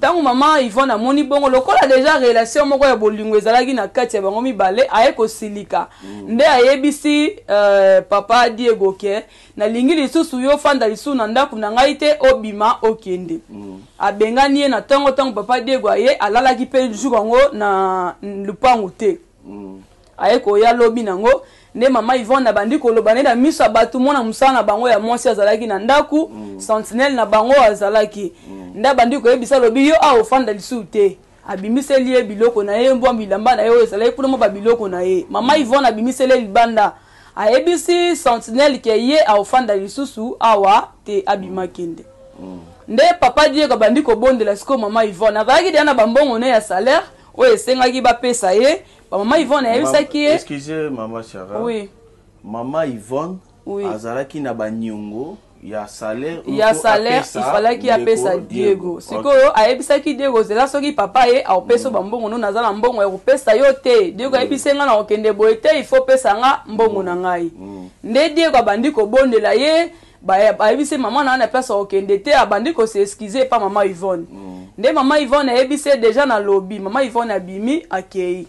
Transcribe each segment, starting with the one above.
Tango maman Yvonne a moni bongo lokola déjà relation moko ya bolingo ezalaki na kati ya bango mibale aye ko silika. Nde ayebisi papa Diego ke na lingi lisusu yo fanda lisu na ndaku na ngai te obima okende. Abengani ye na tango papa Diego aye alalaki pe jour ngo na lupango te. Aye ko ya lobi nango ne mama Yvonne na bandi ko loba ne na miso batu mona musana bango ya mwasi azalaki na ndaku sentinelle na bango azalaki nda bandi ko yebisa lobi yo a ofanda lisu te abimiseli ye biloko na ye mbwa bilamba na ye ezalaki kuna mo ba biloko na ye mama Yvonne abimiseli libanda ayebisi sentinelle ke ye a ofanda lisusu awa te abimakende nde papa Diego bandi ko bondela siko mama Yvonne avaki dia na bambongo ne ya salaire o esengaki ba pesa ye maman Yvonne ayebisaki excusez maman Chara. Oui. Maman Yvonne oui. azalaki na banyongo ya salaire il fallait qu'il apesa Diego. Sikoyo ayebisaki Diego zela soki papa ye aopesa bambongo no nazala mbongo ya kopesa yo te. Diego ayebisenga na okende boye te il faut pesa nga mbongo na ngai. Nde Diego abandi ko bondela ye ayebise maman na place okende te abandi ko se excuser pa maman Yvonne. Nde maman Yvonne ayebise déjà na lobby maman Yvonne abimi akei.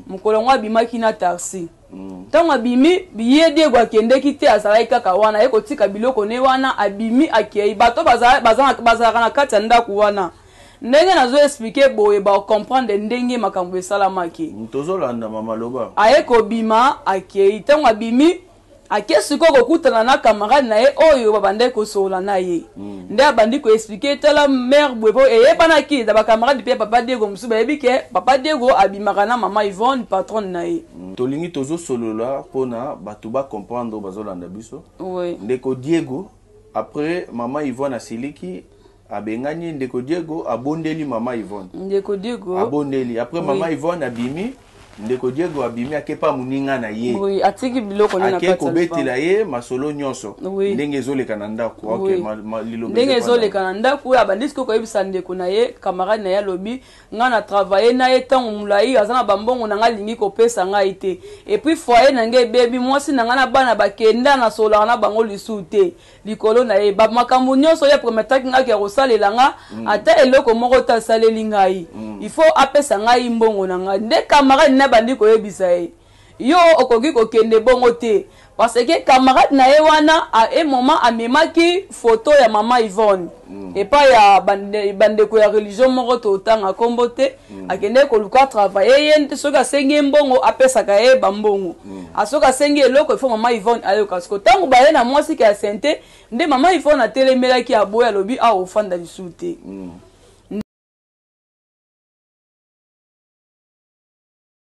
Mukolo ngwa abimaki na taxi. Tango abimi biye Diego akendeki te azalaki kaka wana ye kotika biloko ne wana abimi akei bato bazalaka na kati ya ndaku wana ndenge nazo expliquer boye ba comprendre ndenge makambo esalamaki tozolanda mama loba aye kobima akei tango abimi akesi ko kokutana na camarade na ye oyo babande ko sola na ye nde abandi ko expliquer tala mère bwebo eyebana ki da ba camarade pe papa Diego musuba yebike papa Diego abimaka na mama Yvonne patronne na ye tolingi tozo solola pona batu ba comprendre bazolanda biso oui ndeko Diego après mama Yvonne asiliki abengani ndeko Diego abondeli mama Yvonne ndeko Diego abondeli après mama Yvonne abimi ndeko Diego abimi akepa muninga na ye oui atiki biloko na kati akeko betela ye masolo nyonso ndenge ezoleka na ndako okay lilobi ndenge ezoleka na ndako abandisi ko yebisa ndeko na ye camarade na ya lobi nga na travailler na ye tango mulai azana bambongo na nga lingi ko pesa nga ite et puis foyer na nge baby mwasi na nga na bana bakenda na sola na bango lisute likolo na ye ba makambo nyonso ya prometaki nga ke rosalela nga ata eloko moko ta saleli ngai il faut apesa ngai mbongo na nga nde camarade na bandi ko yebisa ye yo okoki ko kende bongo te parce que camarade na ye wana a un moment amemaki photo ya mama Yvonne et pas ya bande ko ya religion moko to tanga kombo te akende ko luka travailler yente soka sengi mbongo apesa ka ye bambongo asoka sengi eloko il faut mama Yvonne ayo kasko tango ba ye na mwasi ka sente nde mama Yvonne atelemela ki aboya lobi a ofanda lisute